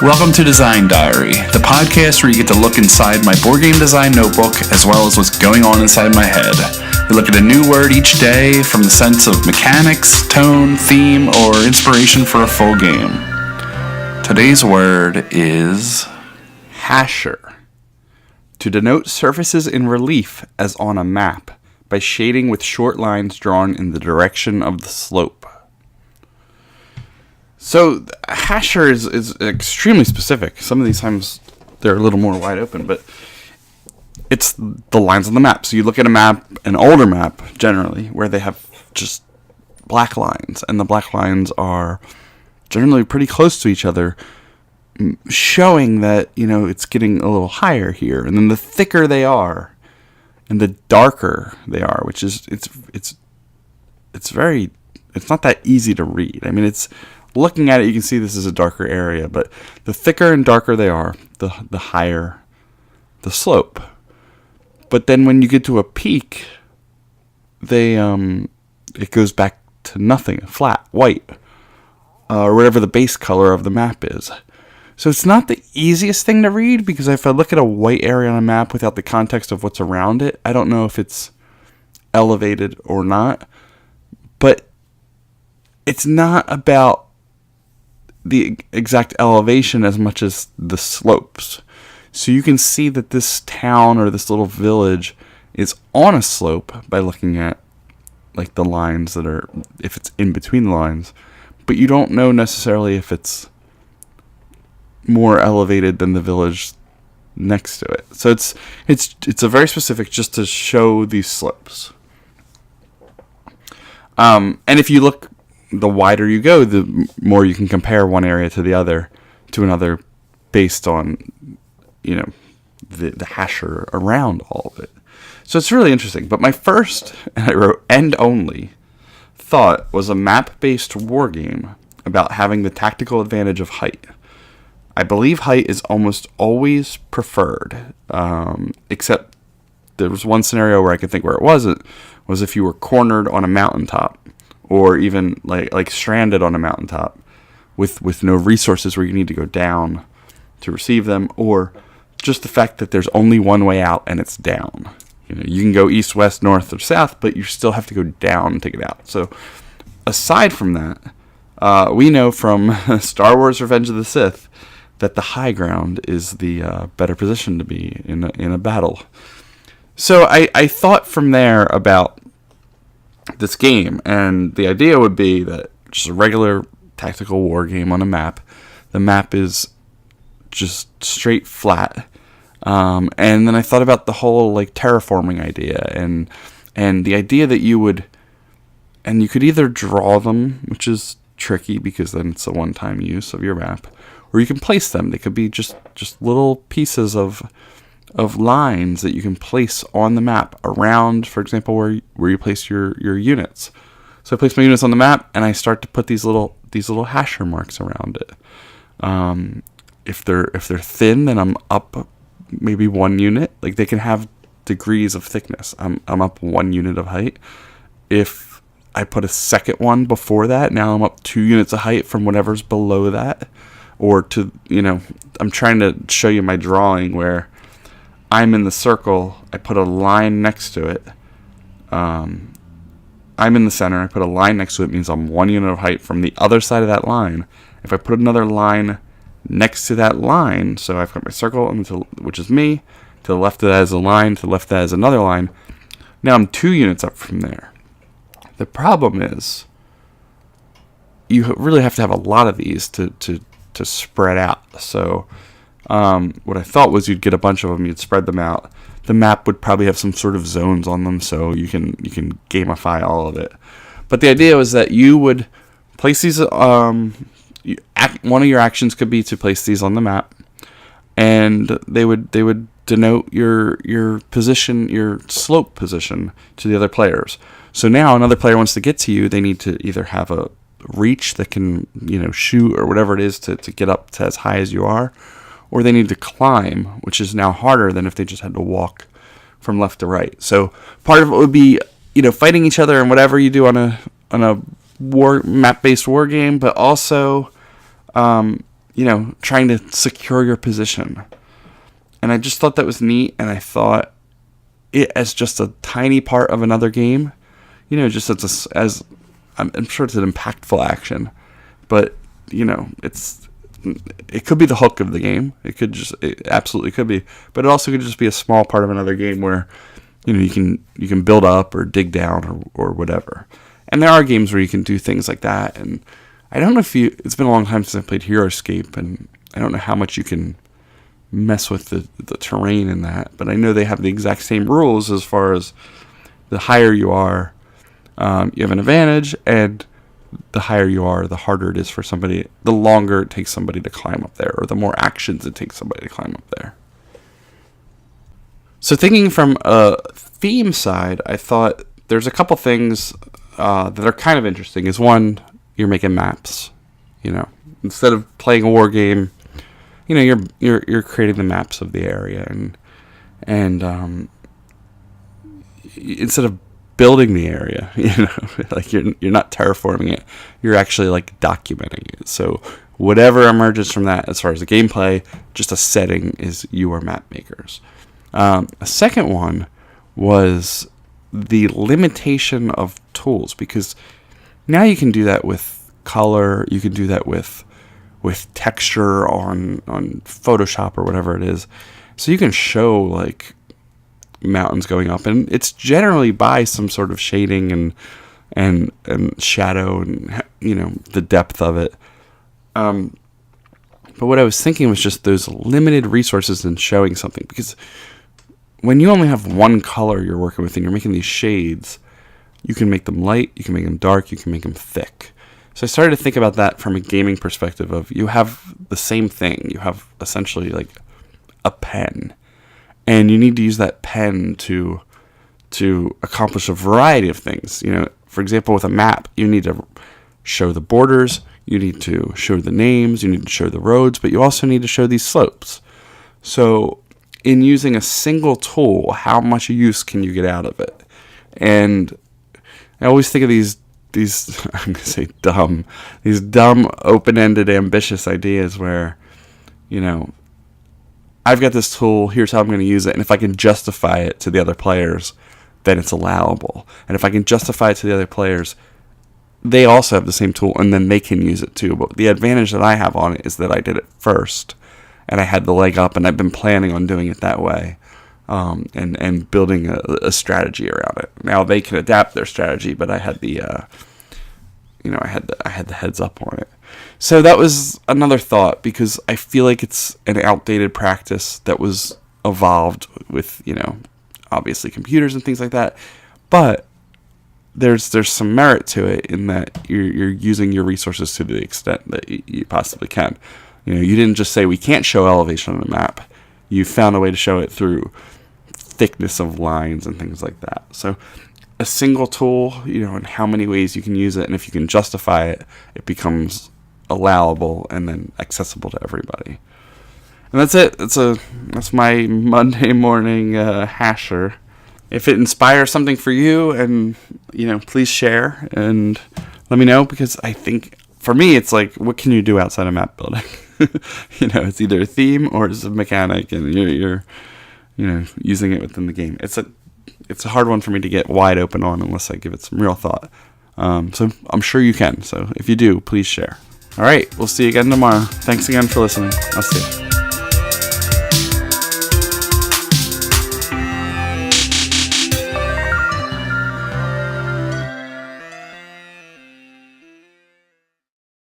Welcome to Design Diary, the podcast where you get to look inside my board game design notebook as well as what's going on inside my head. We look at a new word each day from the sense of mechanics, tone, theme, or inspiration for a full game. Today's word is Hachure, to denote surfaces in relief as on a map by shading with short lines drawn in the direction of the slope. So Hachure is extremely specific. Some of these times they're a little more wide open, but it's the lines on the map. So you look at a map, an older map generally, where they have just black lines, and the black lines are generally pretty close to each other, showing that, you know, it's getting a little higher here. And then the thicker they are and the darker they are, which is it's not that easy to read. I mean, it's looking at it, you can see this is a darker area, but the thicker and darker they are, the higher the slope. But then when you get to a peak, it goes back to nothing, flat, white, or whatever the base color of the map is. So it's not the easiest thing to read, because if I look at a white area on a map without the context of what's around it, I don't know if it's elevated or not. But it's not about the exact elevation as much as the slopes. So you can see that this town or this little village is on a slope by looking at like the lines that are, if it's in between the lines, but you don't know necessarily if it's more elevated than the village next to it. So it's a very specific, just to show these slopes. And if you look, the wider you go, the more you can compare one area to the other, to another, based on, you know, the Hachure around all of it. So it's really interesting. But my first, and I wrote and only, thought was a map-based war game about having the tactical advantage of height. I believe height is almost always preferred, except there was one scenario where I could think where it wasn't, was if you were cornered on a mountaintop, or even like stranded on a mountaintop with no resources where you need to go down to receive them, or just the fact that there's only one way out and it's down. You know, you can go east, west, north, or south, but you still have to go down to get out. So aside from that, we know from Star Wars Revenge of the Sith that the high ground is the better position to be in a battle. So I thought from there about this game, and the idea would be that just a regular tactical war game on a map. The map is just straight flat, and then I thought about the whole like terraforming idea, and the idea that you could either draw them, which is tricky because then it's a one-time use of your map, or you can place them. They could be just little pieces of lines that you can place on the map around, for example, where you place your units. So I place my units on the map, and I start to put these little Hachure marks around it. If they're thin, then I'm up maybe 1 unit. Like, they can have degrees of thickness. I'm up 1 unit of height. If I put a second one before that, now I'm up 2 units of height from whatever's below that. Or to, you know, I'm trying to show you my drawing where I'm in the circle, I put a line next to it. I'm in the center, I put a line next to it, means I'm 1 unit of height from the other side of that line. If I put another line next to that line, so I've got my circle, which is me, to the left of that is a line, to the left of that is another line. Now I'm 2 units up from there. The problem is, you really have to have a lot of these to spread out. So what I thought was you'd get a bunch of them, you'd spread them out. The map would probably have some sort of zones on them, so you can gamify all of it. But the idea was that you would place these. One of your actions could be to place these on the map, and they would denote your position, your slope position, to the other players. So now another player wants to get to you, they need to either have a reach that can, you know, shoot or whatever it is to get up to as high as you are, or they need to climb, which is now harder than if they just had to walk from left to right. So part of it would be, you know, fighting each other and whatever you do on a war map-based war game, but also trying to secure your position. And I just thought that was neat, and I thought it as just a tiny part of another game, just as I'm sure it's an impactful action, but it could be the hook of the game. It absolutely could be, but it also could just be a small part of another game where, you can build up or dig down or whatever. And there are games where you can do things like that. And I don't know it's been a long time since I played HeroScape, and I don't know how much you can mess with the terrain in that, but I know they have the exact same rules as far as the higher you are, you have an advantage, and the higher you are, the harder it is for somebody, the longer it takes somebody to climb up there, or the more actions it takes somebody to climb up there. So thinking from a theme side, I thought there's a couple things that are kind of interesting. Is one, you're making maps. Instead of playing a war game, you're creating the maps of the area, and instead of building the area, like you're not terraforming it, you're actually like documenting it. So whatever emerges from that as far as the gameplay, just a setting, is you are map makers. A second one was the limitation of tools, because now you can do that with color, you can do that with texture on Photoshop or whatever it is. So you can show like mountains going up, and it's generally by some sort of shading and shadow and the depth of it. But what I was thinking was just those limited resources in showing something, because when you only have one color you're working with and you're making these shades, you can make them light, you can make them dark, you can make them thick. So I started to think about that from a gaming perspective of, you have the same thing. You have essentially like a pen, and you need to use that pen to accomplish a variety of things. For example, with a map, you need to show the borders, you need to show the names, you need to show the roads, but you also need to show these slopes. So in using a single tool, how much use can you get out of it? And I always think of these I'm going to say these dumb, open-ended, ambitious ideas where, I've got this tool, here's how I'm going to use it, and if I can justify it to the other players, then it's allowable. And if I can justify it to the other players, they also have the same tool, and then they can use it too. But the advantage that I have on it is that I did it first, and I had the leg up, and I've been planning on doing it that way. And building a strategy around it. Now they can adapt their strategy, but I had the I had the heads up on it. So that was another thought, because I feel like it's an outdated practice that was evolved with obviously computers and things like that. But there's some merit to it in that you're using your resources to the extent that you possibly can. You didn't just say we can't show elevation on the map. You found a way to show it through thickness of lines and things like that. So a single tool, and how many ways you can use it, and if you can justify it, it becomes allowable and then accessible to everybody. And that's it. That's my Monday morning Hachure. If it inspires something for you, and please share and let me know, because I think for me it's like, what can you do outside of map building? It's either a theme or it's a mechanic, and you're using it within the game. It's a hard one for me to get wide open on unless I give it some real thought. So I'm sure you can. So if you do, please share. All right, we'll see you again tomorrow. Thanks again for listening. I'll see you.